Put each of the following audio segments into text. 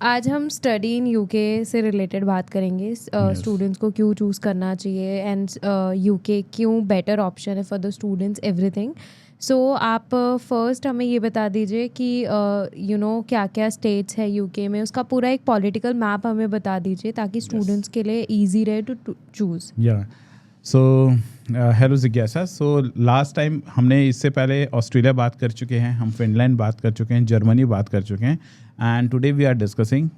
आज हम study in UK से रिलेटेड बात करेंगे, स्टूडेंट्स को क्यों चूज़ करना चाहिए एंड यूके क्यों बेटर ऑप्शन है फॉर द स्टूडेंट्स एवरीथिंग। सो आप फर्स्ट हमें ये बता दीजिए कि क्या क्या स्टेट्स है यूके में, उसका पूरा एक पॉलिटिकल मैप हमें बता दीजिए ताकि स्टूडेंट्स के लिए ईजी रहे टू चूज़। या सो हेलो जिज्ञासा। सो लास्ट टाइम हमने इससे पहले ऑस्ट्रेलिया बात कर चुके हैं, हम फिनलैंड बात कर चुके हैं, जर्मनी बात कर चुके हैं, and today we are discussing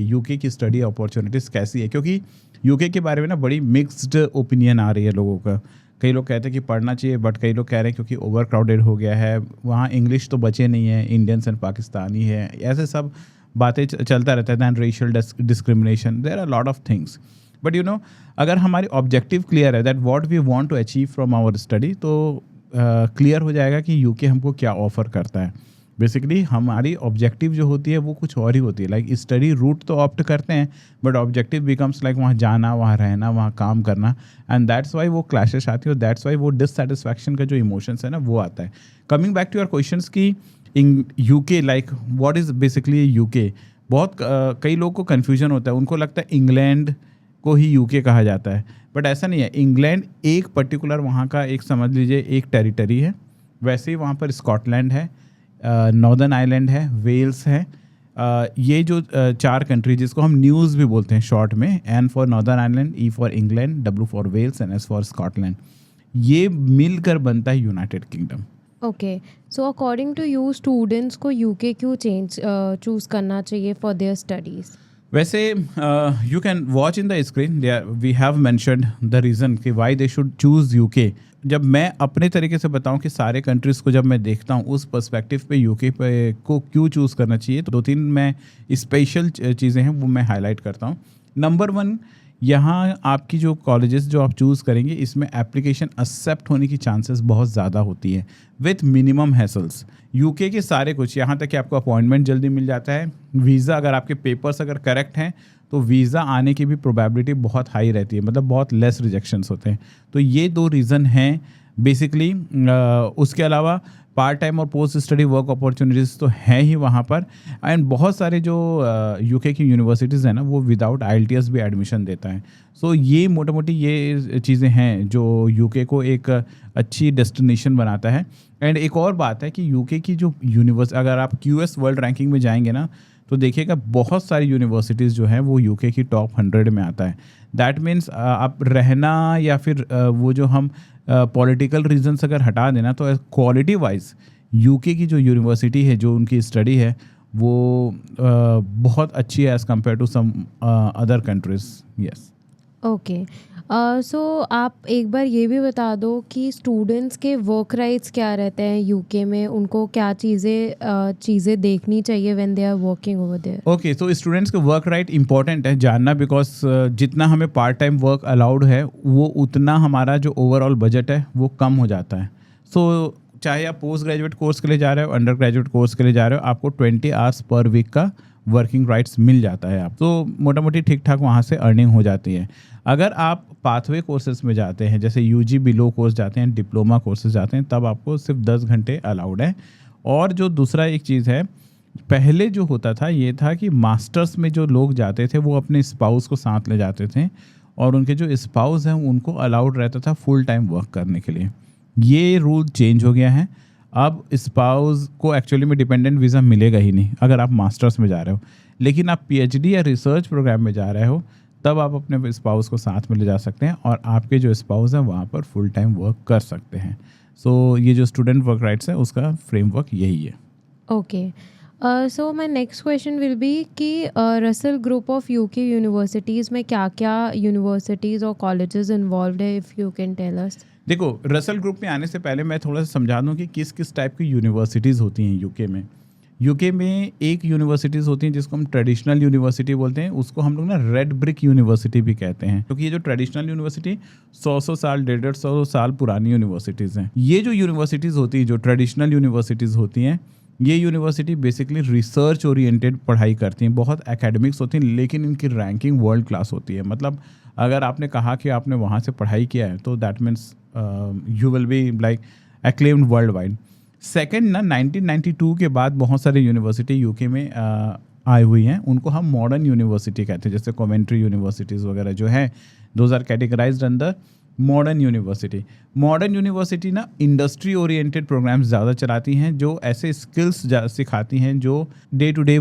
UK की स्टडी अपॉर्चुनिटीज़ कैसी है। क्योंकि यूके के बारे में ना बड़ी मिक्स्ड ओपिनियन आ रही है लोगों का। कई लोग कहते हैं कि पढ़ना चाहिए, बट कई लोग कह रहे हैं क्योंकि ओवर क्राउडेड हो गया है, वहाँ इंग्लिश तो बचे नहीं है, इंडियंस एंड पाकिस्तानी है, ऐसे सब बातें चलता रहता है। Than racial discrimination, there are lot of things. But अगर हमारी ऑब्जेक्टिव क्लियर है that what we want to achieve from our study, तो क्लियर हो जाएगा कि यूके हमको क्या ऑफ़र करता है। बेसिकली हमारी ऑब्जेक्टिव जो होती है वो कुछ और ही होती है। लाइक स्टडी रूट तो ऑप्ट करते हैं, बट ऑब्जेक्टिव बिकम्स लाइक वहाँ जाना, वहाँ रहना, वहाँ काम करना, एंड दैट्स वाई वो क्लैशेस आती है, और दैट्स वाई वो डिससेटिस्फैक्शन का जो इमोशंस है ना वो आता है। Coming back to your questions की in UK, like what is basically UK, बहुत कई लोग को कन्फ्यूजन होता है, उनको लगता है इंग्लैंड को ही यूके कहा जाता है, बट ऐसा नहीं है। इंग्लैंड एक पर्टिकुलर वहाँ का एक समझ लीजिए एक टेरिटरी है। वैसे ही वहाँ पर स्कॉटलैंड है, नॉर्दर्न आयरलैंड है, वेल्स है, ये जो चार कंट्री जिसको हम न्यूज़ भी बोलते हैं शॉर्ट में, N for Northern Ireland, E for England, W for Wales and S for Scotland, ये मिलकर बनता है United Kingdom. Okay, so according to you students को यूके क्यों चूज़ करना चाहिए फॉर देयर स्टडीज़? वैसे you can watch in the screen, we have mentioned the reason कि why they should choose UK. जब मैं अपने तरीके से बताऊं कि सारे कंट्रीज़ को जब मैं देखता हूं उस पर्सपेक्टिव पे यूके पे को क्यों चूज़ करना चाहिए, तो 2-3 मैं स्पेशल चीज़ें हैं वो मैं हाईलाइट करता हूं। नंबर 1, यहाँ आपकी जो कॉलेजेस जो आप चूज़ करेंगे इसमें एप्लीकेशन एक्सेप्ट होने की चांसेस बहुत ज़्यादा होती है विथ मिनिमम हैसल्स। यूके के सारे कुछ, यहाँ तक कि आपको अपॉइंटमेंट जल्दी मिल जाता है, वीज़ा अगर आपके पेपर्स अगर करेक्ट हैं तो वीज़ा आने की भी प्रोबेबिलिटी बहुत हाई रहती है, मतलब बहुत लेस रिजेक्शंस होते हैं। तो ये 2 रीज़न हैं बेसिकली। उसके अलावा पार्ट टाइम और पोस्ट स्टडी वर्क अपॉर्चुनिटीज़ तो हैं ही वहाँ पर, एंड बहुत सारे जो यूके की यूनिवर्सिटीज़ हैं ना वो विदाउट IELTS भी एडमिशन देता है। सो ये मोटा मोटी ये चीज़ें हैं जो यूके को एक अच्छी डेस्टिनेशन बनाता है। एंड एक और बात है कि यूके की जो अगर आप QS वर्ल्ड रैंकिंग में जाएंगे ना तो देखिएगा बहुत सारी यूनिवर्सिटीज़ जो हैं वो यूके की टॉप 100 में आता है। दैट मीन्स आप रहना या फिर वो जो हम पॉलिटिकल रीजंस अगर हटा देना तो क्वालिटी वाइज यूके की जो यूनिवर्सिटी है, जो उनकी स्टडी है वो बहुत अच्छी है as compare to some other countries. Yes. Okay, so आप एक बार ये भी बता दो कि स्टूडेंट्स के वर्क राइट्स क्या रहते हैं यूके में, उनको क्या चीज़ें देखनी चाहिए when they are working over there. Okay, तो स्टूडेंट्स के वर्क राइट इंपॉर्टेंट है जानना, बिकॉज जितना हमें पार्ट टाइम वर्क अलाउड है वो उतना हमारा जो ओवरऑल बजट है वो कम हो जाता है। सो चाहे आप पोस्ट ग्रेजुएट कोर्स के लिए जा रहे हो, अंडर ग्रेजुएट कोर्स के लिए जा रहे हो, आपको 20 आवर्स पर वीक का वर्किंग राइट्स मिल जाता है। आप तो मोटा मोटी ठीक ठाक वहाँ से अर्निंग हो जाती है। अगर आप पाथवे कोर्सेज में जाते हैं, जैसे UG बिलो कोर्स जाते हैं, डिप्लोमा कोर्सेज जाते हैं, तब आपको सिर्फ 10 घंटे अलाउड है। और जो दूसरा एक चीज़ है, पहले जो होता था ये था कि मास्टर्स में जो लोग जाते थे वो अपने स्पाउस को साथ ले जाते थे, और उनके जो स्पाउस हैं उनको अलाउड रहता था फुल टाइम वर्क करने के लिए। ये रूल चेंज हो गया है। अब स्पाउस को एक्चुअली में डिपेंडेंट वीज़ा मिलेगा ही नहीं अगर आप मास्टर्स में जा रहे हो, लेकिन आप PhD या रिसर्च प्रोग्राम में जा रहे हो तब आप अपने स्पाउस को साथ में ले जा सकते हैं, और आपके जो स्पाउस हैं वहाँ पर फुल टाइम वर्क कर सकते हैं। सो ये जो स्टूडेंट वर्क राइट्स है उसका फ्रेमवर्क यही है। Okay, so my next question will be कि Russell group of UK universities में क्या क्या यूनिवर्सिटीज़ और कॉलेजेस इन्वॉल्व है, if you can tell us. देखो, रसल ग्रुप में आने से पहले मैं थोड़ा सा समझा दूं कि किस किस टाइप की यूनिवर्सिटीज़ होती हैं यूके में। यूके में एक यूनिवर्सिटीज़ होती हैं जिसको हम ट्रेडिशनल यूनिवर्सिटी बोलते हैं, उसको हम लोग ना रेड ब्रिक यूनिवर्सिटी भी कहते हैं, क्योंकि ये जो ट्रेडिशनल यूनिवर्सिटी 100 साल 150 साल पुरानी यूनिवर्सिटीज़ हैं। ये जो यूनिवर्सिटीज़ होती हैं, जो ट्रेडिशनल यूनिवर्सिटीज़ होती हैं, ये यूनिवर्सिटी बेसिकली रिसर्च ओरिएंटेड पढ़ाई करती हैं, बहुत एकेडमिक्स होती हैं, लेकिन इनकी रैंकिंग वर्ल्ड क्लास होती है। मतलब अगर आपने कहा कि आपने वहाँ से पढ़ाई किया है तो that means you will be like acclaimed world wide. Second ना, 1992 के बाद बहुत सारे यूनिवर्सिटी यूके में आई हुई हैं उनको हम मॉडर्न यूनिवर्सिटी कहते हैं, जैसे कॉमेंट्री यूनिवर्सिटीज़ वगैरह जो है, those are categorised under modern university. Modern university ना इंडस्ट्री ओरिएंटेड प्रोग्राम्स ज़्यादा चलाती हैं, जो ऐसे स्किल्स सिखाती हैं जो डे टू डे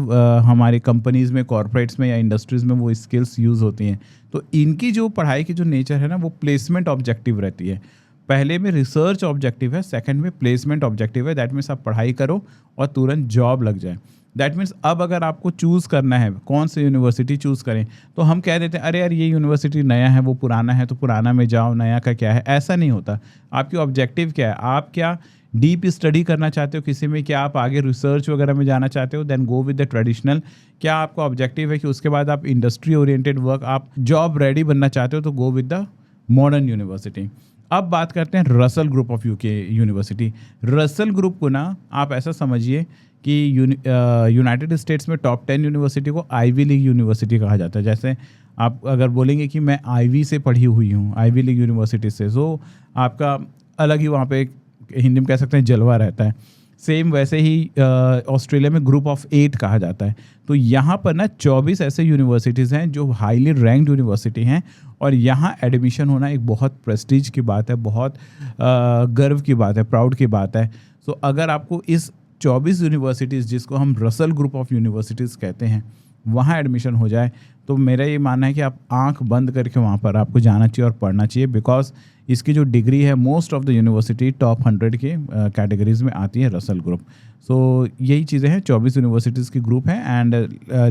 हमारे कंपनीज़ में, कॉर्पोरेट्स में या इंडस्ट्रीज़ में वो स्किल्स यूज़ होती हैं। तो इनकी जो पढ़ाई की जो नेचर है ना, वो प्लेसमेंट ऑब्जेक्टिव रहती है। पहले में रिसर्च ऑब्जेक्टिव है, सेकंड में प्लेसमेंट ऑब्जेक्टिव है। दैट मीन्स आप पढ़ाई करो और तुरंत जॉब लग जाए। दैट मीन्स अब अगर आपको चूज़ करना है कौन सी यूनिवर्सिटी चूज़ करें, तो हम कह देते हैं अरे यार ये यूनिवर्सिटी नया है, वो पुराना है, तो पुराना में जाओ, नया का क्या है। ऐसा नहीं होता। आपकी ऑब्जेक्टिव क्या है, आप क्या डीप स्टडी करना चाहते हो किसी में, क्या आप आगे रिसर्च वगैरह में जाना चाहते हो, then go with the traditional. क्या आपका ऑब्जेक्टिव है कि उसके बाद आप इंडस्ट्री ओरिएंटेड वर्क, आप जॉब रेडी बनना चाहते हो, तो go with the modern university. अब बात करते हैं Russell group of UK university. Russell group को ना आप ऐसा समझिए कि यूनाइटेड स्टेट्स में टॉप 10 यूनिवर्सिटी को आईवी लीग यूनिवर्सिटी कहा जाता है। जैसे आप अगर बोलेंगे कि मैं आईवी से पढ़ी हुई हूँ, आईवी लीग यूनिवर्सिटी से, तो आपका अलग ही वहाँ पे हिंदी में कह सकते हैं जलवा रहता है। सेम वैसे ही ऑस्ट्रेलिया में ग्रुप ऑफ 8 कहा जाता है। तो यहाँ पर ना 24 ऐसे यूनिवर्सिटीज़ हैं जो हाईली रैंक्ड यूनिवर्सिटी हैं, और यहाँ एडमिशन होना एक बहुत प्रेस्टीज की बात है, बहुत गर्व की बात है, प्राउड की बात है। सो अगर आपको इस 24 यूनिवर्सिटीज़, जिसको हम रसल ग्रुप ऑफ यूनिवर्सिटीज़ कहते हैं, वहाँ एडमिशन हो जाए, तो मेरा ये मानना है कि आप आंख बंद करके वहाँ पर आपको जाना चाहिए और पढ़ना चाहिए। बिकॉज इसकी जो डिग्री है, most of the university top 100 के कैटेगरीज में आती है रसल ग्रुप। सो यही चीज़ें हैं, 24 यूनिवर्सिटीज़ की ग्रुप है, एंड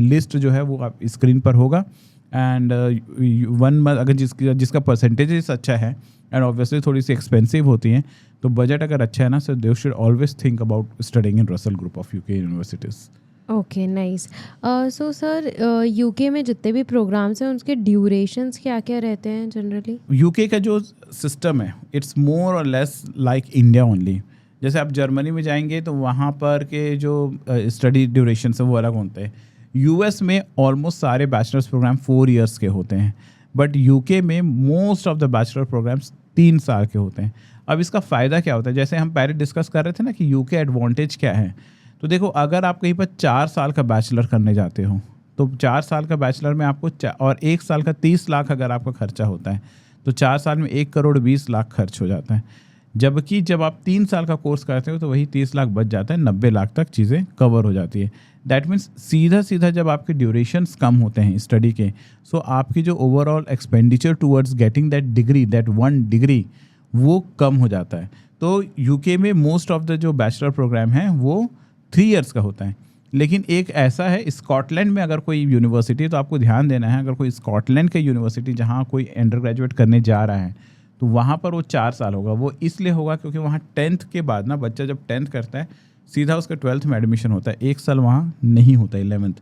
लिस्ट जो है वो आप स्क्रीन पर होगा। एंड अगर जिसका परसेंटेज अच्छा है, एंड ऑब्वियसली थोड़ी सी एक्सपेंसिव होती हैं, तो बजट अगर अच्छा है ना, so they should always think about studying in Russell group of UK universities. Okay, nice. So sir, UK में जितने भी प्रोग्राम्स हैं उनके ड्यूरेशंस क्या क्या रहते हैं जनरली? यूके का जो सिस्टम है, इट्स मोर और लेस लाइक इंडिया ओनली। जैसे आप जर्मनी में जाएंगे तो वहाँ पर के जो स्टडी ड्यूरेशन है वो अलग होते हैं। यूएस में ऑलमोस्ट सारे बैचलर्स प्रोग्राम 4 ईयर्स के होते हैं, बट यूके में most of the bachelor programmes 3 साल के होते हैं। अब इसका फ़ायदा क्या होता है, जैसे हम पहले डिस्कस कर रहे थे ना कि यूके एडवांटेज क्या है। तो देखो, अगर आप कहीं पर 4 साल का बैचलर करने जाते हो, तो 4 साल का बैचलर में आपको और 1 साल का 30 लाख अगर आपका खर्चा होता है, तो 4 साल में 1 करोड़ 20 लाख खर्च हो जाता है। जबकि जब आप 3 साल का कोर्स करते हो तो वही 30 लाख बच जाता है, 90 लाख तक चीज़ें कवर हो जाती है। दैट मीन्स सीधा जब आपके ड्यूरेशंस कम होते हैं स्टडी के, सो आपकी जो overall expenditure towards getting that degree, that 1 degree, वो कम हो जाता है। तो यूके में मोस्ट ऑफ द जो बैचलर प्रोग्राम है वो 3 ईयर्स का होता है। लेकिन एक ऐसा है, स्कॉटलैंड में अगर कोई यूनिवर्सिटी, तो आपको ध्यान देना है, अगर कोई स्कॉटलैंड के यूनिवर्सिटी जहाँ कोई अंडर ग्रेजुएट करने जा रहा है, तो वहाँ पर वो 4 साल होगा। वो इसलिए होगा क्योंकि वहाँ 10th के बाद ना, बच्चा जब 10th करता है सीधा उसका 12th में एडमिशन होता है, 1 साल वहाँ नहीं होता, 11th,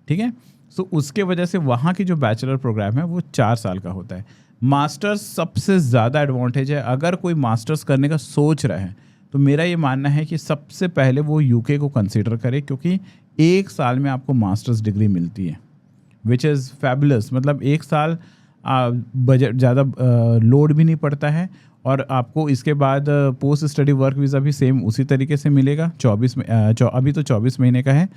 ठीक है। सो उसके वजह से वहाँ की जो बैचलर प्रोग्राम है वो 4 साल का होता है। मास्टर्स सबसे ज़्यादा एडवांटेज है। अगर कोई मास्टर्स करने का सोच रहा है, तो मेरा ये मानना है कि सबसे पहले वो यूके को कंसीडर करे, क्योंकि 1 साल में आपको मास्टर्स डिग्री मिलती है, विच इज़ फैबुलस। मतलब 1 साल बजट ज़्यादा लोड भी नहीं पड़ता है, और आपको इसके बाद पोस्ट स्टडी वर्क वीज़ा भी सेम उसी तरीके से मिलेगा। 24 में अभी तो 24 महीने का है,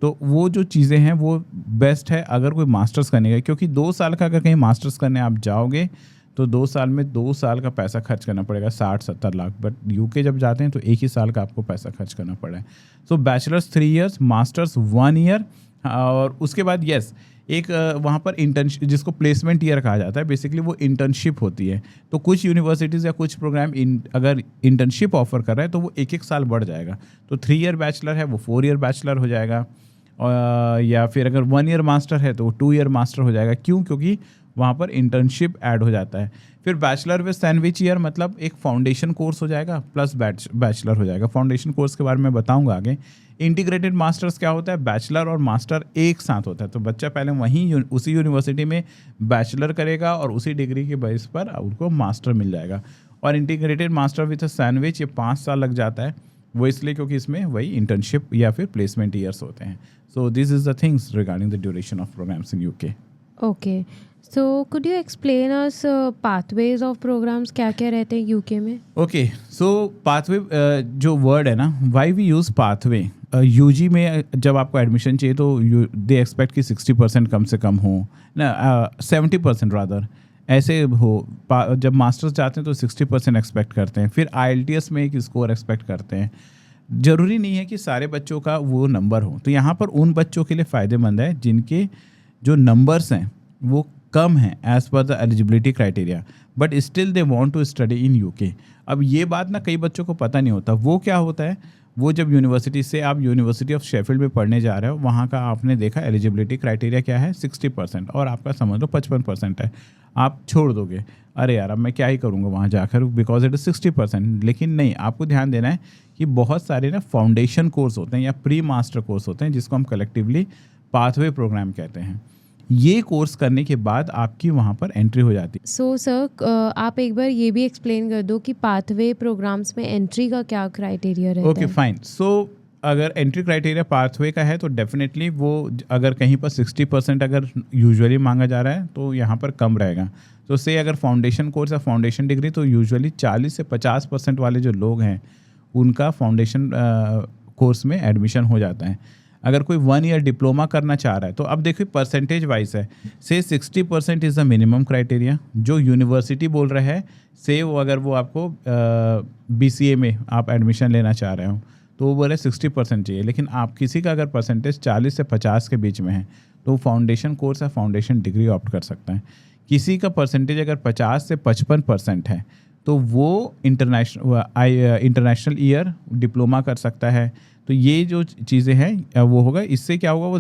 तो वो जो चीज़ें हैं वो बेस्ट है अगर कोई मास्टर्स करने का। क्योंकि 2 साल का अगर कहीं मास्टर्स करने आप जाओगे, तो 2 साल में 2 साल का पैसा खर्च करना पड़ेगा, 60-70 लाख। बट यूके जब जाते हैं तो 1 ही साल का आपको पैसा खर्च करना पड़ा है। सो बैचलर्स 3 ईयर्स, मास्टर्स 1 ईयर, और उसके बाद यस एक वहाँ पर इंटर्नशिप, जिसको प्लेसमेंट ईयर कहा जाता है, बेसिकली वो इंटर्नशिप होती है। तो कुछ यूनिवर्सिटीज़ या कुछ प्रोग्राम अगर इंटर्नशिप ऑफर कर रहा है तो वो 1-1 साल बढ़ जाएगा। तो 3 ईयर बैचलर है वो 4 ईयर बैचलर हो जाएगा, या फिर अगर 1 ईयर मास्टर है तो वो 2 ईयर मास्टर हो जाएगा। क्यों? क्योंकि वहाँ पर इंटर्नशिप ऐड हो जाता है। फिर बैचलर विद सैंडविच ईयर, मतलब एक फाउंडेशन कोर्स हो जाएगा प्लस बैचलर हो जाएगा। फाउंडेशन कोर्स के बारे में बताऊंगा आगे। इंटीग्रेटेड मास्टर्स क्या होता है? बैचलर और मास्टर एक साथ होता है। तो बच्चा पहले वहीं उसी यूनिवर्सिटी में बैचलर करेगा और उसी डिग्री के बेस पर उनको मास्टर मिल जाएगा। और इंटीग्रेटेड मास्टर विद सैंडविच, ये 5 साल लग जाता है। वो इसलिए क्योंकि इसमें वही इंटर्नशिप या फिर प्लेसमेंट ईयर्स होते हैं। So this is the things regarding the duration of programmes in UK. Okay, so could you explain us pathways of programmes, क्या क्या रहते हैं यूके में? ओके, सो पाथवे जो वर्ड है ना, why we use pathway, UG में जब आपको एडमिशन चाहिए तो दे एक्सपेक्ट कि 60% कम से कम हो ना, 70% रादर ऐसे हो। जब मास्टर्स जाते हैं तो 60% एक्सपेक्ट करते हैं, फिर IELTS में एक स्कोर एक्सपेक्ट करते हैं। ज़रूरी नहीं है कि सारे बच्चों का वो नंबर हो, तो यहाँ पर उन बच्चों के लिए फ़ायदेमंद है जिनके जो नंबर्स हैं वो कम है as per the eligibility criteria, but still they want to study in UK. अब ये बात ना कई बच्चों को पता नहीं होता। वो क्या होता है, वो जब यूनिवर्सिटी से आप यूनिवर्सिटी ऑफ शेफील्ड में पढ़ने जा रहे हो, वहाँ का आपने देखा एलिजिबिलिटी क्राइटेरिया क्या है 60%, और आपका समझ लो 55% है, आप छोड़ दोगे, अरे यार अब मैं क्या ही करूँगा वहाँ जाकर, बिकॉज इट इज़ 60%। लेकिन नहीं, आपको ध्यान देना है कि बहुत सारे ना फाउंडेशन कोर्स होते हैं या प्री मास्टर कोर्स होते हैं जिसको हम कलेक्टिवली पाथवे प्रोग्राम कहते हैं। ये कोर्स करने के बाद आपकी वहाँ पर एंट्री हो जाती है। सो सर, आप एक बार ये भी एक्सप्लेन कर दो कि पाथवे प्रोग्राम्स में एंट्री का क्या क्राइटेरिया रहता है? ओके फाइन, सो अगर एंट्री क्राइटेरिया पाथवे का है तो डेफिनेटली वो अगर कहीं पर 60% अगर यूजुअली मांगा जा रहा है तो यहाँ पर कम रहेगा। तो से अगर फाउंडेशन कोर्स या फाउंडेशन डिग्री तो यूजुअली 40 से 50% वाले जो लोग हैं उनका फाउंडेशन कोर्स में एडमिशन हो जाता है। अगर कोई 1 ईयर डिप्लोमा करना चाह रहा है तो अब देखिए परसेंटेज वाइज है, से 60% इज़ द मिनिमम क्राइटेरिया जो यूनिवर्सिटी बोल रहा है। से वो अगर वो आपको BCA में आप एडमिशन लेना चाह रहे हो तो वो बोले 60% चाहिए, लेकिन आप किसी का अगर परसेंटेज 40 से 50 के बीच में है तो फाउंडेशन कोर्स या फाउंडेशन डिग्री ऑप्ट कर सकता है। किसी का परसेंटेज अगर 50 से 55% है तो वो इंटरनेशनल ईयर डिप्लोमा कर सकता है। तो ये जो चीज़ें हैं वो होगा, इससे क्या होगा, वो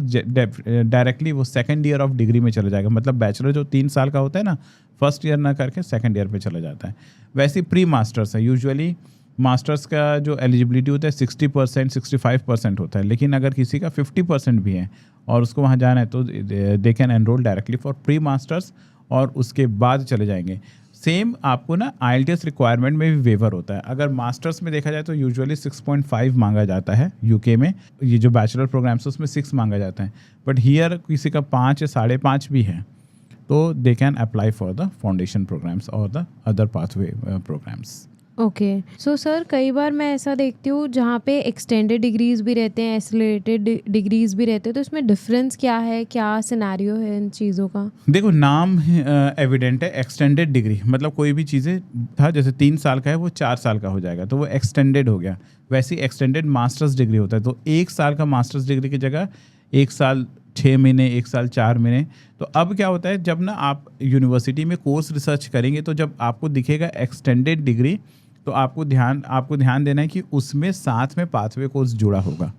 डायरेक्टली वो सेकंड ईयर ऑफ डिग्री में चला जाएगा। मतलब बैचलर जो 3 साल का होता है ना, फर्स्ट ईयर ना करके सेकंड ईयर पे चला जाता है। वैसे प्री मास्टर्स है, यूजुअली मास्टर्स का जो एलिजिबिलिटी होता है 60% 65% होता है, लेकिन अगर किसी का 50% भी है और उसको वहाँ जाना है तो they can enrol directly for pre masters और उसके बाद चले जाएंगे। सेम आपको ना IELTS रिक्वायरमेंट में भी वेवर होता है। अगर मास्टर्स में देखा जाए तो यूजुअली 6.5 मांगा जाता है यूके में, ये जो बैचलर प्रोग्राम्स उसमें 6 मांगा जाता है, बट हियर किसी का 5 या 5.5 भी है तो they can apply for the foundation programs और the other pathway programs. Okay, so sir कई बार मैं ऐसा देखती हूँ जहाँ पे एक्सटेंडेड डिग्रीज भी रहते हैं, एक्सेलरेटेड डिग्रीज भी रहते हैं, तो इसमें डिफरेंस क्या है, क्या सिनेरियो है इन चीज़ों का? देखो नाम एविडेंट है, एक्सटेंडेड डिग्री मतलब कोई भी चीज़ें था जैसे 3 साल का है वो 4 साल का हो जाएगा तो वो एक्सटेंडेड हो गया। वैसे एक्सटेंडेड मास्टर्स डिग्री होता है तो 1 साल का मास्टर्स डिग्री की जगह 1 साल 6 महीने, 1 साल 4 महीने। तो अब क्या होता है, जब ना आप यूनिवर्सिटी में कोर्स रिसर्च करेंगे तो जब आपको दिखेगा एक्सटेंडेड डिग्री तो आपको ध्यान देना है कि उसमें साथ में पाथवे कोर्स जुड़ा होगा।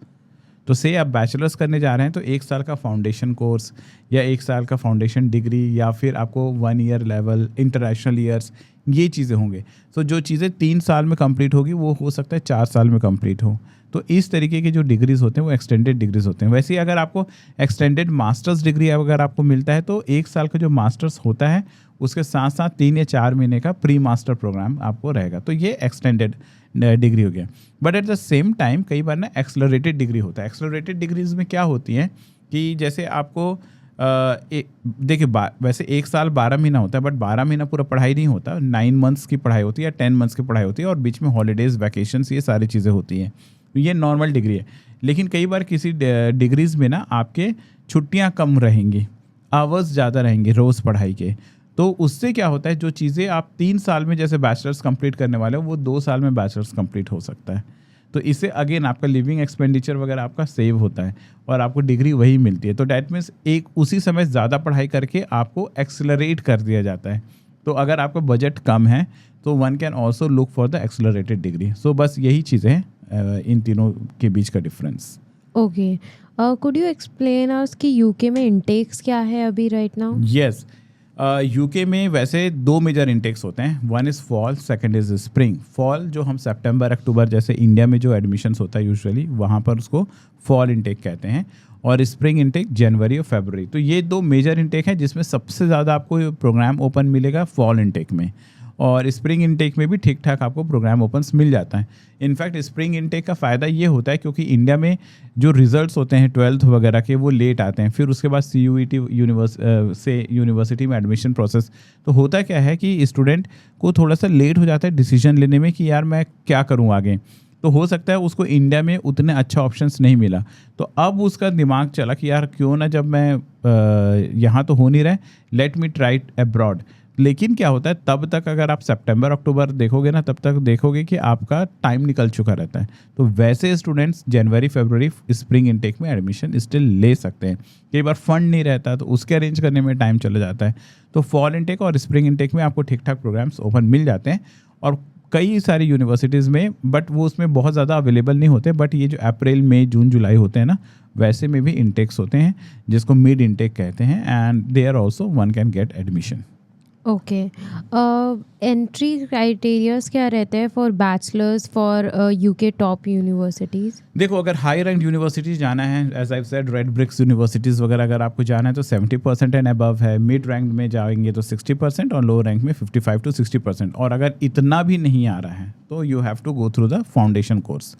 तो से आप बैचलर्स करने जा रहे हैं तो 1 साल का फाउंडेशन कोर्स या 1 साल का फाउंडेशन डिग्री या फिर आपको 1 ईयर लेवल इंटरनेशनल ईयर्स, ये चीज़ें होंगे। तो जो चीज़ें 3 साल में कंप्लीट होगी वो हो सकता है 4 साल में कंप्लीट हो। तो इस तरीके के जो डिग्रीज होते हैं वो एक्सटेंडेड डिग्रीज होते हैं। वैसे ही अगर आपको एक्सटेंडेड मास्टर्स डिग्री अगर आपको मिलता है तो 1 साल का जो मास्टर्स होता है उसके साथ साथ 3 या 4 महीने का प्री मास्टर प्रोग्राम आपको रहेगा, तो ये एक्सटेंडेड डिग्री हो गया। But at the same time कई बार ना एक्सेलरेटेड डिग्री होता है। एक्सेलरेटेड डिग्रीज में क्या होती है कि जैसे आपको देखिए वैसे 1 साल 12 महीना होता है, बट 12 महीना पूरा पढ़ाई नहीं होता, 9 मंथ्स की पढ़ाई होती है या 10 मंथ्स की पढ़ाई होती है और बीच में हॉलीडेज वैकेशंस ये सारी चीज़ें होती हैं। ये नॉर्मल डिग्री है। लेकिन कई बार किसी डिग्रीज में ना आपके छुट्टियाँ कम रहेंगी, आवर्स ज़्यादा रहेंगे रोज़ पढ़ाई के, तो उससे क्या होता है जो चीज़ें आप 3 साल में जैसे बैचलर्स कंप्लीट करने वाले हो वो 2 साल में बैचलर्स कंप्लीट हो सकता है। तो इससे अगेन आपका लिविंग एक्सपेंडिचर वगैरह आपका सेव होता है और आपको डिग्री वही मिलती है। तो डैट मीन्स एक उसी समय ज़्यादा पढ़ाई करके आपको एक्सेलरेट कर दिया जाता है। तो अगर आपका बजट कम है तो one can also look for the accelerated degree. So बस यही चीज़ें हैं इन तीनों के बीच का difference. Okay, could you explain us कि यूके में इंटेक्स क्या है अभी राइट नाउ? यस, यूके में वैसे 2 मेजर इंटेक्स होते हैं, one is fall, second is spring. Fall जो हम सितंबर अक्टूबर जैसे इंडिया में जो एडमिशन्स होता है यूजुअली वहाँ पर उसको फॉल इंटेक कहते हैं, और स्प्रिंग इंटेक जनवरी और फरवरी। तो ये 2 मेजर इंटेक हैं जिसमें सबसे ज़्यादा आपको प्रोग्राम ओपन मिलेगा फॉल इंटेक में। और स्प्रिंग इनटेक में भी ठीक ठाक आपको प्रोग्राम ओपन्स मिल जाता है। इनफैक्ट स्प्रिंग इनटेक का फ़ायदा ये होता है क्योंकि इंडिया में जो रिजल्ट्स होते हैं 12th वगैरह के वो लेट आते हैं, फिर उसके बाद CUET से यूनिवर्सिटी में एडमिशन प्रोसेस, तो होता क्या है कि स्टूडेंट को थोड़ा सा लेट हो जाता है डिसीजन लेने में कि यार मैं क्या करूँ आगे। तो हो सकता है उसको इंडिया में उतने अच्छा ऑप्शंस नहीं मिला, तो अब उसका दिमाग चला कि यार क्यों ना, जब मैं यहाँ तो हो नहीं रहा, लेट मी ट्राई अब्रॉड। लेकिन क्या होता है, तब तक अगर आप सितंबर अक्टूबर देखोगे ना, तब तक देखोगे कि आपका टाइम निकल चुका रहता है। तो वैसे स्टूडेंट्स जनवरी फरवरी स्प्रिंग इनटेक में एडमिशन स्टिल ले सकते हैं। कई बार फंड नहीं रहता तो उसके अरेंज करने में टाइम चला जाता है। तो फॉल इनटेक और स्प्रिंग इनटेक में आपको ठीक ठाक प्रोग्राम्स ओपन मिल जाते हैं और कई सारी यूनिवर्सिटीज़ में, बट वो उसमें बहुत ज़्यादा अवेलेबल नहीं होते। बट ये जो अप्रैल मई जून जुलाई होते हैं ना, वैसे में भी इनटेक्स होते हैं जिसको मिड इनटेक कहते हैं, and there also one can get admission. Okay, entry criterias क्या रहते हैं for bachelors for UK top universities? देखो, अगर हाई रैंक यूनिवर्सिटीज़ जाना है, as I said red bricks universities वगैरह अगर आपको जाना है तो 70% एंड अबव है। मिड रैंक में जाएंगे तो 60% और लो रैंक में 55 to 60%। और अगर इतना भी नहीं आ रहा है तो you have to go through the foundation course.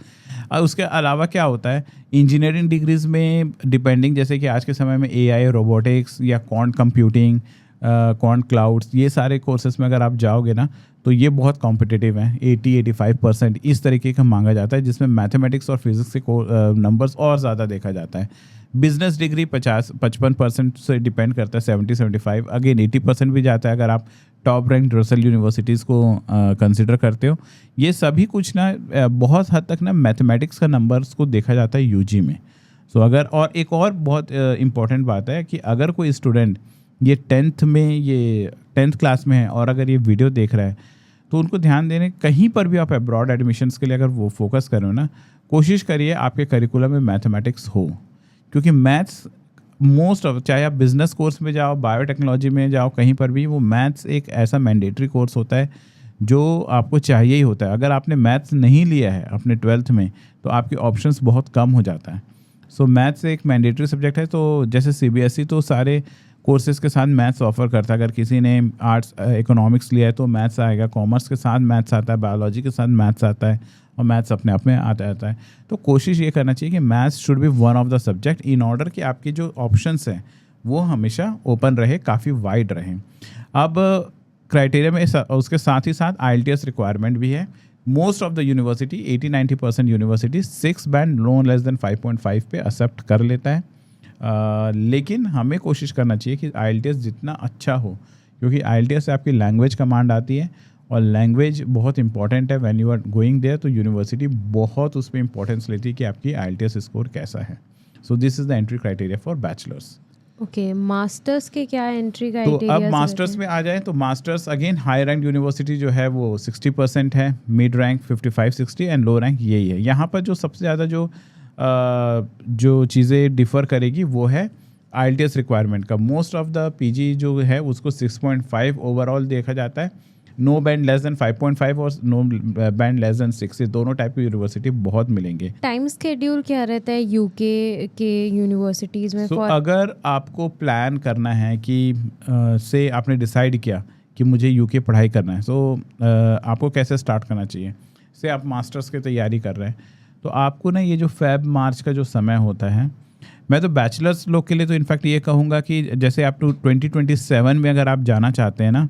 और उसके अलावा क्या होता है, इंजीनियरिंग डिग्रीज में डिपेंडिंग, जैसे कि आज के समय में AI रोबोटिक्स या क्वांट कंप्यूटिंग, क्वांट क्लाउड्स, ये सारे कोर्सेज में अगर आप जाओगे ना तो ये बहुत कॉम्पिटिटिव हैं। 80-85% इस तरीके का मांगा जाता है, जिसमें मैथमेटिक्स और फिजिक्स के नंबर्स और ज़्यादा देखा जाता है। बिजनेस डिग्री 55% से डिपेंड करता है, 70-75, अगेन 80% भी जाता है अगर आप टॉप रैंक रसल यूनिवर्सिटीज़ को कंसिडर करते हो। ये सभी कुछ ना बहुत हद तक ना मैथमेटिक्स का नंबर्स को देखा जाता है UG में। सो अगर, और एक और बहुत इम्पॉर्टेंट बात है कि अगर कोई स्टूडेंट ये 10th क्लास में है और अगर ये वीडियो देख रहा है तो उनको ध्यान देने, कहीं पर भी आप अब्रॉड एडमिशन्स के लिए अगर वो फोकस करो ना, कोशिश करिए आपके करिकुलम में मैथमेटिक्स हो, क्योंकि मैथ्स मोस्ट ऑफ, चाहे आप बिजनेस कोर्स में जाओ, बायोटेक्नोलॉजी में जाओ, कहीं पर भी वो मैथ्स एक ऐसा मैंडेटरी कोर्स होता है जो आपको चाहिए ही होता है। अगर आपने मैथ्स नहीं लिया है अपने 12th में तो आपके ऑप्शंस बहुत कम हो जाता है। सो मैथ्स एक मैंडेटरी सब्जेक्ट है। तो जैसे CBSE तो सारे कोर्सेज के साथ मैथ्स ऑफर करता है। अगर किसी ने आर्ट्स इकोनॉमिक्स लिया है तो मैथ्स आएगा, कॉमर्स के साथ मैथ्स आता है, बायोलॉजी के साथ मैथ्स आता है, और मैथ्स अपने आप में आता है। तो कोशिश ये करना चाहिए कि maths should be one of the subject in order कि आपकी जो ऑप्शंस हैं वो हमेशा ओपन रहे, काफ़ी वाइड रहें। अब क्राइटेरिया में उसके साथ ही साथ IELTS रिक्वायरमेंट भी है। Most of the university 80-90% university 6 band no less than 5.5 पे एक्सेप्ट कर लेता है। लेकिन हमें कोशिश करना चाहिए कि IELTS जितना अच्छा हो, क्योंकि IELTS से आपकी लैंग्वेज कमांड आती है और लैंग्वेज बहुत इंपॉर्टेंट है। When you are going there तो यूनिवर्सिटी बहुत उस पर इंपॉर्टेंस लेती है कि आपकी IELTS स्कोर कैसा है। So this is the entry criteria for bachelors. Okay, masters के क्या एंट्री तो क्राइटेरिया? अब मास्टर्स में आ जाए तो masters again high rank university जो है वो 60% है, mid rank 55-60 and low rank यही है। यहाँ पर जो सबसे ज़्यादा जो चीज़ें डिफ़र करेगी वो है IELTS रिक्वायरमेंट का। मोस्ट ऑफ द PG जो है उसको 6.5 ओवरऑल देखा जाता है। नो बैंड लेस देन 5.5 और नो बैंड लेस देन 6, दोनों टाइप की यूनिवर्सिटी बहुत मिलेंगे। टाइम स्केड्यूल क्या रहता है यूके के यूनिवर्सिटीज़ में? अगर आपको प्लान करना है कि से आपने डिसाइड किया कि मुझे यूके पढ़ाई करना है, आपको कैसे स्टार्ट करना चाहिए? से आप मास्टर्स की तैयारी कर रहे हैं तो आपको ना ये जो Feb मार्च का जो समय होता है, मैं तो बैचलर्स लोग के लिए तो इनफैक्ट ये कहूँगा कि जैसे आप 2027 में अगर आप जाना चाहते हैं ना,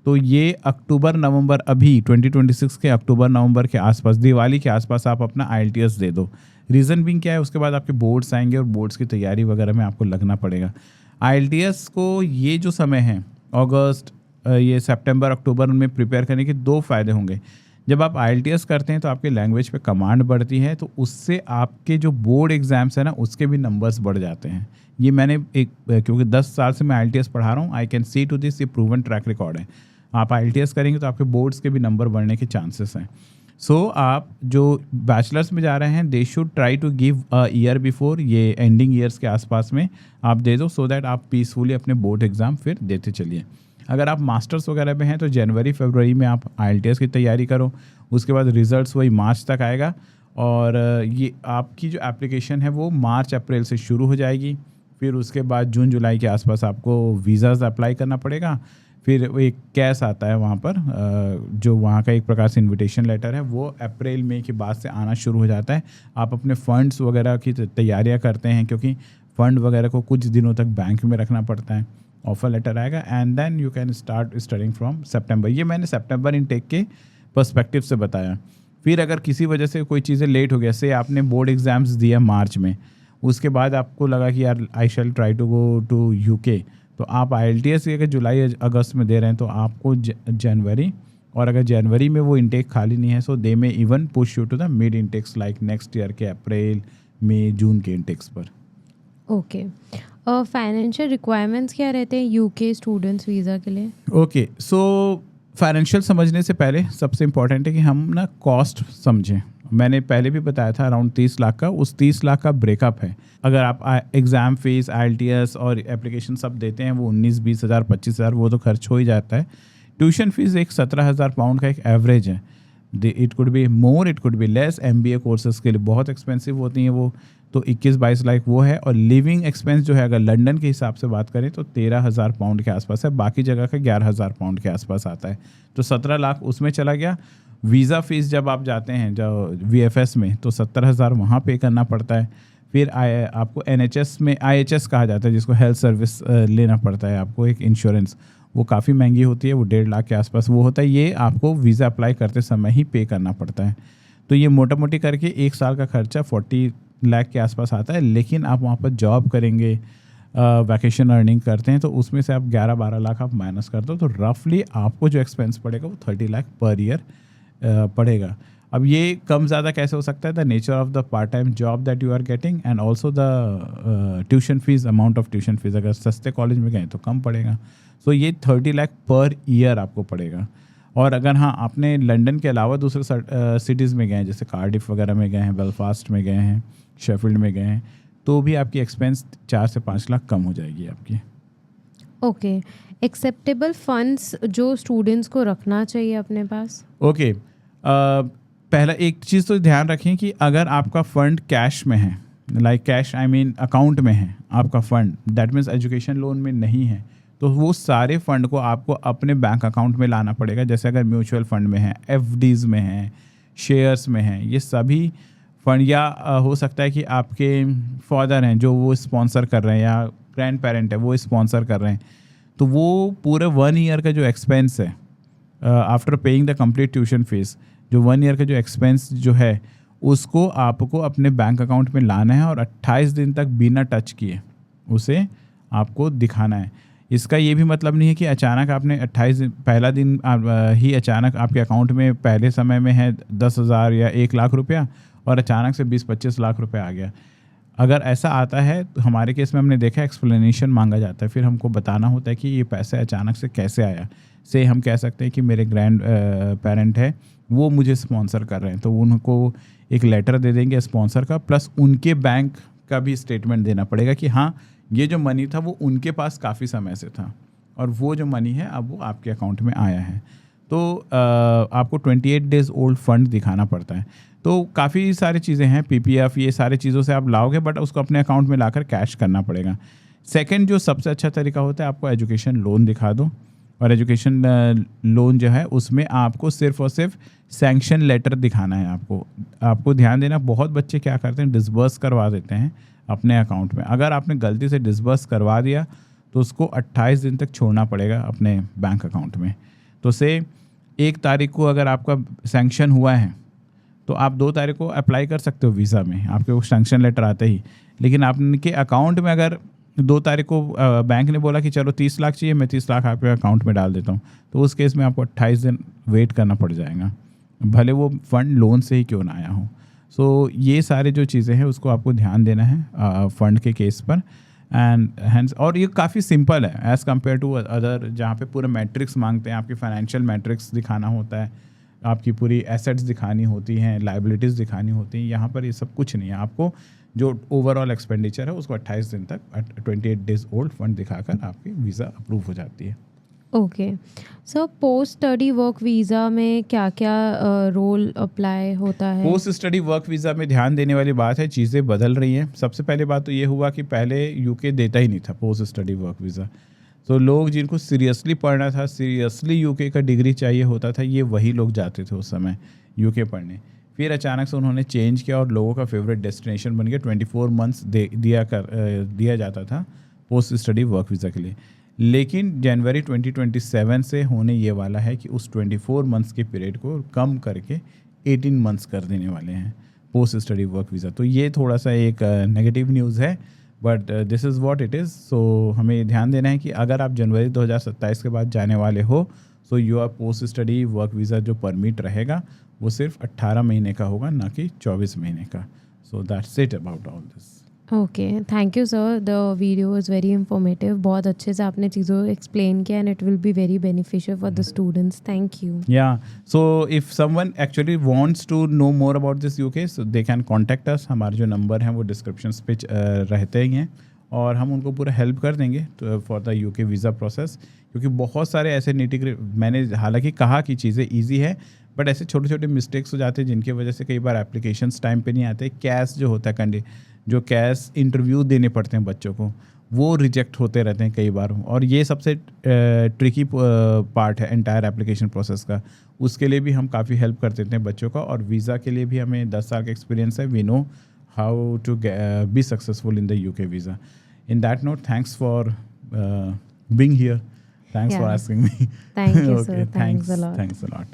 तो ये अक्टूबर नवंबर, अभी 2026 के अक्टूबर नवंबर के आसपास, दिवाली के आसपास आप अपना IELTS दे दो। रीज़न बिंग क्या है, उसके बाद आपके बोर्ड्स आएंगे और बोर्ड्स की तैयारी वगैरह में आपको लगना पड़ेगा। IELTS को ये जो समय है अगस्त, ये सितंबर अक्टूबर में प्रिपेयर करने के 2 फ़ायदे होंगे। जब आप IELTS करते हैं तो आपके लैंग्वेज पे कमांड बढ़ती है, तो उससे आपके जो बोर्ड एग्जाम्स है ना उसके भी नंबर्स बढ़ जाते हैं। ये मैंने क्योंकि 10 साल से मैं IELTS पढ़ा रहा हूँ, I can see to this, ये प्रूवन ट्रैक रिकॉर्ड है। आप IELTS करेंगे तो आपके बोर्ड्स के भी नंबर बढ़ने के चांसेस हैं। आप जो बैचलर्स में जा रहे हैं, they should try to give a year before, ये एंडिंग ईयर्स के आसपास में आप दे दो, सो दैट आप पीसफुली अपने बोर्ड एग्ज़ाम फिर देते चलिए। अगर आप मास्टर्स वगैरह में हैं तो जनवरी फरवरी में आप IELTS की तैयारी करो, उसके बाद रिजल्ट्स वही मार्च तक आएगा, और ये आपकी जो एप्लीकेशन है वो मार्च अप्रैल से शुरू हो जाएगी। फिर उसके बाद जून जुलाई के आसपास आपको वीज़ाज़ अप्लाई करना पड़ेगा। फिर एक कैश आता है वहाँ पर, जो वहाँ का एक प्रकार से इनविटेशन लेटर है, वो अप्रैल मई के बाद से आना शुरू हो जाता है। आप अपने फंड्स वगैरह की तैयारियाँ करते हैं, क्योंकि फ़ंड वगैरह को कुछ दिनों तक बैंक में रखना पड़ता है। ऑफर लेटर आएगा and then you can start studying from September. ये मैंने सितंबर इनटेक के पर्सपेक्टिव से बताया। फिर अगर किसी वजह से कोई चीज़ें लेट हो गया, से आपने बोर्ड एग्ज़ाम्स दिया मार्च में, उसके बाद आपको लगा कि यार I shall try to go to UK, तो आप IELTS अगर जुलाई अगस्त में दे रहे हैं तो आपको जनवरी, और अगर जनवरी में वो इनटेक खाली नहीं है so they may even push you to the mid intakes like next year के अप्रैल मई जून के इनटेक्स पर। ओके, फाइनेंशियल रिक्वायरमेंट्स क्या रहते हैं यूके स्टूडेंट्स वीज़ा के लिए? ओके, सो फाइनेंशियल समझने से पहले सबसे इम्पॉर्टेंट है कि हम ना कॉस्ट समझें। मैंने पहले भी बताया था अराउंड 30 लाख का, उस 30 लाख का ब्रेकअप है। अगर आप एग्ज़ाम फीस, IELTS और एप्लीकेशन सब देते हैं, वो 19-20 हज़ार 25 हज़ार वो तो खर्च हो ही जाता है। ट्यूशन फीस एक 17,000 पाउंड का एक एवरेज है। It could be more, it could be less. MBA courses के लिए बहुत एक्सपेंसिव होती हैं वो, तो 21-22 लाख वो है। और लिविंग एक्सपेंस जो है अगर लंदन के हिसाब से बात करें तो 13,000 पाउंड के आसपास है, बाकी जगह का 11,000 पाउंड के आसपास आता है, तो 17 लाख उसमें चला गया। वीज़ा फ़ीस जब आप जाते हैं जो VFS में, तो 70,000 वहाँ पे करना पड़ता है। फिर आपको NHS में IHS कहा जाता है, जिसको हेल्थ सर्विस लेना पड़ता है आपको, एक इंश्योरेंस, वो काफ़ी महंगी होती है, वो 1.5 लाख के आसपास वो होता है। ये आपको वीज़ा अप्लाई करते समय ही पे करना पड़ता है। तो ये मोटा मोटी करके 1 साल का खर्चा 40 लाख के आसपास आता है। लेकिन आप वहाँ पर जॉब करेंगे, वैकेशन अर्निंग करते हैं, तो उसमें से आप 11-12 लाख आप माइनस कर दो, तो रफली आपको जो एक्सपेंस पड़ेगा वो 30 लाख पर ईयर पड़ेगा। अब ये कम ज़्यादा कैसे हो सकता है? The nature of the part time job that you are getting and also the tuition fees, amount of tuition fees. अगर सस्ते कॉलेज में गए तो कम पड़ेगा। सो ये 30 लाख पर ईयर आपको पड़ेगा। और अगर हाँ आपने लंदन के अलावा दूसरे सिटीज़ में गए हैं, जैसे कार्डिफ वगैरह में गए हैं, बेलफास्ट में गए हैं, शेफील्ड में गए हैं, तो भी आपकी एक्सपेंस 4 से 5 लाख कम हो जाएगी आपकी। ओके, एक्सेप्टेबल फंड्स जो स्टूडेंट्स को रखना चाहिए अपने पास? ओके, पहला एक चीज़ तो ध्यान रखें कि अगर आपका फ़ंड कैश में है, like cash I mean account में है आपका fund, that means education loan में नहीं है, तो वो सारे फ़ंड को आपको अपने बैंक अकाउंट में लाना पड़ेगा। जैसे अगर म्यूचुअल फ़ंड में है, FDs में है, शेयर्स में है, ये सभी फ़ंड, या हो सकता है कि आपके फादर हैं जो वो स्पॉन्सर कर रहे हैं, या ग्रैंड पेरेंट है वो स्पॉन्सर कर रहे हैं, तो वो पूरे 1 ईयर का जो एक्सपेंस है after paying the complete tuition fees, जो 1 ईयर का जो एक्सपेंस जो है उसको आपको अपने बैंक अकाउंट में लाना है और 28 दिन तक बिना टच किए उसे आपको दिखाना है। इसका ये भी मतलब नहीं है कि अचानक आपने 28 दिन, पहला दिन ही अचानक आपके अकाउंट में पहले समय में है 10,000 या 1 लाख रुपया और अचानक से 20-25 लाख रुपया आ गया। अगर ऐसा आता है तो हमारे केस में हमने देखा एक्सप्लेनेशन मांगा जाता है, फिर हमको बताना होता है कि ये पैसे अचानक से कैसे आया। से हम कह सकते हैं कि मेरे ग्रैंड पेरेंट है वो मुझे स्पॉन्सर कर रहे हैं, तो उनको एक लेटर दे देंगे स्पॉन्सर का, प्लस उनके बैंक का भी स्टेटमेंट देना पड़ेगा कि हाँ ये जो मनी था वो उनके पास काफ़ी समय से था और वो जो मनी है अब वो आपके अकाउंट में आया है। तो आपको 28 डेज़ ओल्ड फंड दिखाना पड़ता है। तो काफ़ी सारी चीज़ें हैं, PPF, ये सारे चीज़ों से आप लाओगे, बट उसको अपने अकाउंट में लाकर कैश करना पड़ेगा। सेकंड जो सबसे अच्छा तरीका होता है, आपको एजुकेशन लोन दिखा दो, और एजुकेशन लोन जो है उसमें आपको सिर्फ और सिर्फ सैंक्शन लेटर दिखाना है। आपको ध्यान देना, बहुत बच्चे क्या करते हैं, डिसबर्स करवा देते हैं अपने अकाउंट में। अगर आपने गलती से डिसबर्स करवा दिया तो उसको 28 दिन तक छोड़ना पड़ेगा अपने बैंक अकाउंट में। तो से 1 तारीख को अगर आपका सैंक्शन हुआ है तो आप 2 तारीख को अप्लाई कर सकते हो वीज़ा में, आपके वो सैंक्शन लेटर आते ही। लेकिन आपके अकाउंट में अगर 2 तारीख को बैंक ने बोला कि चलो 30 लाख चाहिए, मैं 30 लाख आपके अकाउंट में डाल देता हूँ, तो उस केस में आपको 28 दिन वेट करना पड़ जाएगा, भले वो फंड लोन से ही क्यों ना आया हो। सो ये सारे जो चीज़ें हैं उसको आपको ध्यान देना है फ़ंड के केस पर। एंड और ये काफ़ी सिंपल है एज़ कम्पेयर टू अदर, जहाँ पे पूरे मैट्रिक्स मांगते हैं, आपकी फाइनेंशियल मैट्रिक्स दिखाना होता है, आपकी पूरी एसेट्स दिखानी होती हैं, लाइबिलिटीज़ दिखानी होती हैं। यहाँ पर ये सब कुछ नहीं है। आपको जो ओवरऑल एक्सपेंडिचर है उसको 28 दिन तक 28 डेज ओल्ड फंड दिखाकर आपकी वीज़ा अप्रूव हो जाती है। Okay, so post study work visa में क्या क्या रोल अप्लाई होता है? पोस्ट स्टडी वर्क वीज़ा में ध्यान देने वाली बात है, चीज़ें बदल रही हैं। सबसे पहले बात तो ये हुआ कि पहले UK देता ही नहीं था पोस्ट स्टडी वर्क वीज़ा। सो लोग जिनको सीरियसली पढ़ना था, सीरियसली यूके का डिग्री चाहिए होता था, ये वही लोग जाते थे उस समय यूके पढ़ने। फिर अचानक से उन्होंने चेंज किया और लोगों का फेवरेट डेस्टिनेशन बन गया। 24 मंथ्स दिया जाता था पोस्ट स्टडी वर्क वीज़ा के लिए। लेकिन जनवरी 2027 से होने ये वाला है कि उस 24 मंथ्स के पीरियड को कम करके 18 मंथ्स कर देने वाले हैं पोस्ट स्टडी वर्क वीज़ा। तो ये थोड़ा सा एक नेगेटिव न्यूज़ है, but this is what it is. So हमें ध्यान देना है कि अगर आप जनवरी 2027 के बाद जाने वाले हो, so your post study work visa जो परमिट रहेगा वो सिर्फ 18 महीने का होगा, ना कि 24 महीने का। So that's it about all this. Okay, thank you sir, the video is very informative. बहुत अच्छे से आपने चीज़ों एक्सप्लेन किया and it will be very beneficial for the students. Thank you. Yeah, so if someone actually wants to know more about this UK, so they can contact us. हमारे जो number हैं वो डिस्क्रिप्शन पे रहते ही हैं और हम उनको पूरा हेल्प कर देंगे for the UK visa process. क्योंकि बहुत सारे ऐसे मैंने हालांकि कहा कि चीज़ें ईजी है, बट ऐसे छोटे छोटे मिस्टेक्स हो जाते हैं जिनकी वजह से कई बार एप्लीकेशंस टाइम पे नहीं आते। कैश जो होता है जो कैश इंटरव्यू देने पड़ते हैं बच्चों को, वो रिजेक्ट होते रहते हैं कई बार। और ये सबसे ट्रिकी पार्ट है एंटायर एप्लीकेशन प्रोसेस का। उसके लिए भी हम काफ़ी हेल्प कर देते हैं बच्चों का। और वीज़ा के लिए भी हमें 10 साल का एक्सपीरियंस है। We know how to be successful in the UK visa. In that note, thanks for being here, thanks for asking me. Thank you, sir. Thanks a lot. Thanks a lot.